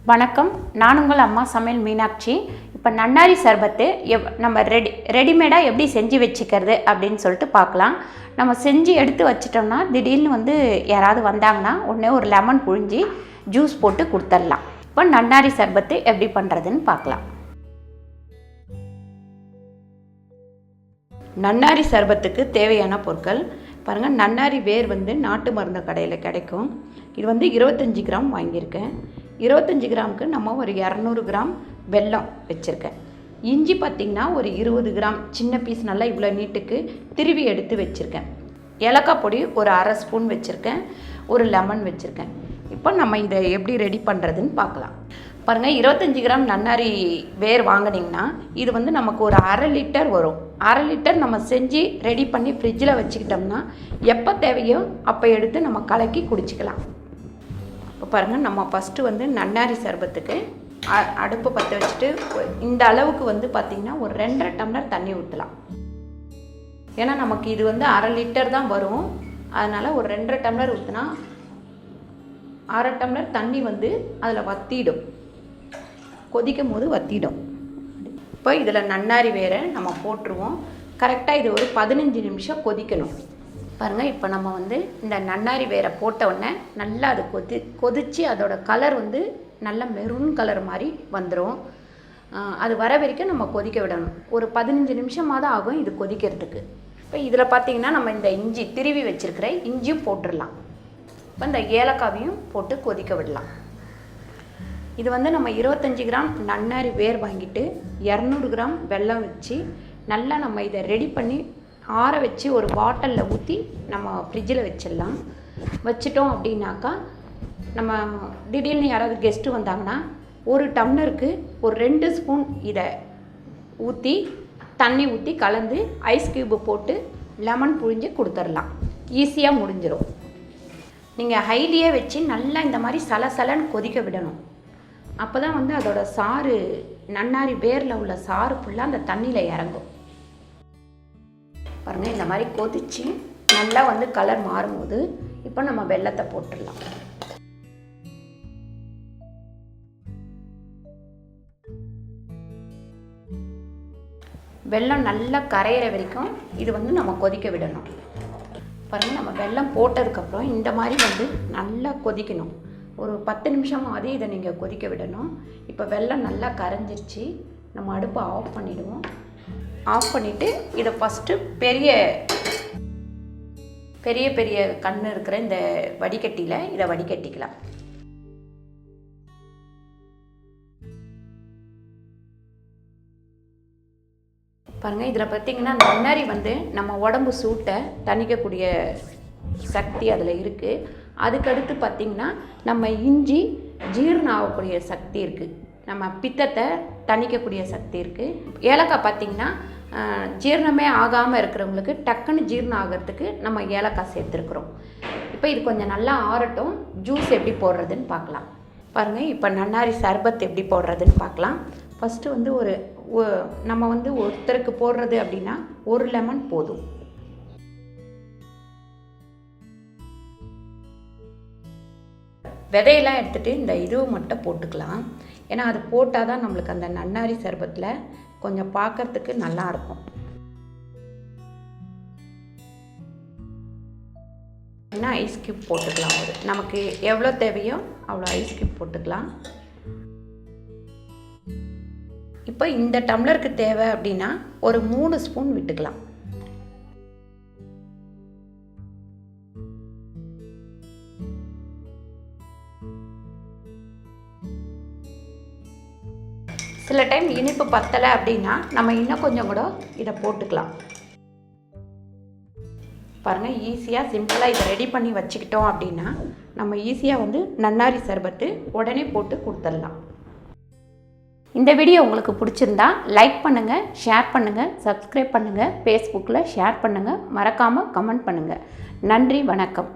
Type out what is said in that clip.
வணக்கம், நான் உங்கள் அம்மா சமையல் மீனாட்சி. இப்போ நன்னாரி சர்பத்து நம்ம ரெடிமேடாக எப்படி செஞ்சு வச்சுக்கிறது அப்படின்னு சொல்லிட்டு பார்க்கலாம். நம்ம செஞ்சு எடுத்து வச்சிட்டோம்னா திடீர்னு யாராவது வந்தாங்கன்னா உடனே ஒரு லெமன் புழிஞ்சி ஜூஸ் போட்டு கொடுத்துடலாம். இப்போ நன்னாரி சர்பத்து எப்படி பண்ணுறதுன்னு பார்க்கலாம். நன்னாரி சர்பத்துக்கு தேவையான பொருட்கள் பாருங்கள். நன்னாரி வேர் நாட்டு மருந்து கடையில் கிடைக்கும். இது 25 கிராம் வாங்கியிருக்கேன். 25 கிராமுக்கு நம்ம ஒரு 200 கிராம் வெல்லம் வச்சுருக்கேன். இஞ்சி பார்த்திங்கன்னா ஒரு 20 கிராம் சின்ன பீஸ் நல்லா இவ்வளோ நீட்டுக்கு திருவி எடுத்து வச்சுருக்கேன். ஏலக்காய் பொடி ஒரு அரை ஸ்பூன் வச்சுருக்கேன். ஒரு லெமன் வச்சுருக்கேன். இப்போ நம்ம இதை எப்படி ரெடி பண்ணுறதுன்னு பார்க்கலாம். பாருங்கள், 25 கிராம் நன்னாரி வேர் வாங்கினீங்கன்னா இது நமக்கு ஒரு அரை லிட்டர் வரும். அரை லிட்டர் நம்ம செஞ்சு ரெடி பண்ணி ஃப்ரிட்ஜில் வச்சுக்கிட்டோம்னா எப்போ தேவையோ அப்போ எடுத்து நம்ம கலக்கி குடிச்சிக்கலாம். இப்போ பாருங்கள், நம்ம ஃபஸ்ட்டு நன்னாரி சர்பத்துக்கு அடுப்பு பற்ற வச்சுட்டு இந்த அளவுக்கு பார்த்திங்கன்னா ஒரு 2.5 டம்ளர் தண்ணி ஊற்றலாம். ஏன்னா நமக்கு இது அரை லிட்டர் தான் வரும். அதனால் ஒரு 2.5 டம்ளர் ஊற்றினா அரை டம்ளர் தண்ணி அதில் வற்றிடும். கொதிக்கும் போது வற்றிடும். இப்போ இதில் நன்னாரி வேரை நம்ம போட்டுருவோம். கரெக்டாக இது ஒரு 15 நிமிஷம் கொதிக்கணும். பாருங்கள், இப்போ நம்ம இந்த நன்னாரி வேரை போட்ட உடனே நல்லா அது கொதித்து அதோட கலர் நல்ல மெரூன் கலர் மாதிரி வந்துடும். அது வர வரைக்கும் நம்ம கொதிக்க விடணும். ஒரு 15 நிமிஷமாக தான் ஆகும் இது கொதிக்கிறதுக்கு. இப்போ இதில் பார்த்திங்கன்னா நம்ம இந்த இஞ்சி திருவி வச்சுருக்கிற இஞ்சியும் போட்டுடலாம். இப்போ இந்த ஏலக்காவையும் போட்டு கொதிக்க விடலாம். இது நம்ம 25 கிராம் நன்னாரி வேர் வாங்கிட்டு 200 கிராம் வெல்லம் வச்சு நல்லா நம்ம இதை ரெடி பண்ணி ஆற வச்சு ஒரு பாட்டிலில் ஊற்றி நம்ம ஃப்ரிட்ஜில் வச்சிடலாம். வச்சிட்டோம் அப்படின்னாக்கா நம்ம திடீர்னு யாராவது கெஸ்ட்டு வந்தாங்கன்னா ஒரு டம்ளருக்கு ஒரு 2 ஸ்பூன் இதை ஊற்றி தண்ணி ஊற்றி கலந்து ஐஸ் க்யூப்பு போட்டு லெமன் புழிஞ்சு கொடுத்துடலாம். ஈஸியாக முடிஞ்சிடும். நீங்கள் ஹைலியே வச்சு நல்லா இந்த மாதிரி சலசலன்னு கொதிக்க விடணும். அப்போ தான் அதோட சாறு நன்னாரி வேரில் உள்ள சாறு ஃபுல்லாக அந்த தண்ணியில் இறங்கும். பாருங்கள், இந்த மாதிரி கொதித்து நல்லா கலர் மாறும்போது இப்போ நம்ம வெல்லத்தை போட்டுடலாம். வெல்லம் நல்லா கரையிற வரைக்கும் இது நம்ம கொதிக்க விடணும். பாருங்கள், நம்ம வெல்லம் போட்டதுக்கப்புறம் இந்த மாதிரி நல்லா கொதிக்கணும். ஒரு 10 நிமிஷமாவது இதை நீங்கள் கொதிக்க விடணும். இப்போ வெல்லம் நல்லா கரைஞ்சிருச்சு. நம்ம அடுப்பை ஆஃப் பண்ணிவிடுவோம். ஆஃப் பண்ணிவிட்டு இதை ஃபஸ்ட்டு பெரிய பெரிய கண் இருக்கிற இந்த வடிகட்டியில் இதை வடிகட்டிக்கலாம். பாருங்கள், இதில் பார்த்திங்கன்னா நன்னாரி நம்ம உடம்பு சூட்டை தணிக்கக்கூடிய சக்தி அதில் இருக்குது. அதுக்கடுத்து பார்த்திங்கன்னா நம்ம இஞ்சி ஜீரணம் ஆகக்கூடிய சக்தி இருக்குது. நம்ம பித்தத்தை தணிக்கக்கூடிய சக்தி இருக்குது. ஏலக்காய் பார்த்திங்கன்னா ஜீரணமே ஆகாமல் இருக்கிறவங்களுக்கு டக்குன்னு ஜீரணம் ஆகிறதுக்கு நம்ம ஏலக்காய் சேர்த்துருக்குறோம். இப்போ இது கொஞ்சம் நல்லா ஆறட்டும். ஜூஸ் எப்படி போடுறதுன்னு பார்க்கலாம். பாருங்கள், இப்போ நன்னாரி சர்பத் எப்படி போடுறதுன்னு பார்க்கலாம். ஃபஸ்ட்டு ஒரு நம்ம ஒருத்தருக்கு போடுறது அப்படின்னா ஒரு லெமன் போதும். விதையெல்லாம் எடுத்துகிட்டு இந்த இதுவை மட்டும் போட்டுக்கலாம். ஏன்னா அது போட்டால் தான் நம்மளுக்கு அந்த நன்னாரி சர்பத்தில் கொஞ்சம் பார்க்குறதுக்கு நல்லாயிருக்கும். இன்னும் ஐஸ் க்யூப் போட்டுக்கலாம். நமக்கு எவ்வளோ தேவையோ அவ்வளோ ஐஸ் க்யூப் போட்டுக்கலாம். இப்போ இந்த டம்ளருக்கு தேவை அப்படின்னா ஒரு 3 ஸ்பூன் விட்டுக்கலாம். சில டைம் இனிப்பு பத்தலை அப்படின்னா நம்ம இன்னும் கொஞ்சம் கூட இதை போட்டுக்கலாம். பாருங்கள், ஈஸியாக சிம்பிளாக இதை ரெடி பண்ணி வச்சுக்கிட்டோம் அப்படின்னா நம்ம ஈஸியாக நன்னாரி சர்பத்து உடனே போட்டு கொடுத்துடலாம். இந்த வீடியோ உங்களுக்கு பிடிச்சிருந்தா லைக் பண்ணுங்கள், ஷேர் பண்ணுங்கள், சப்ஸ்கிரைப் பண்ணுங்கள், ஃபேஸ்புக்கில் ஷேர் பண்ணுங்கள், மறக்காமல் கமெண்ட் பண்ணுங்கள். நன்றி, வணக்கம்.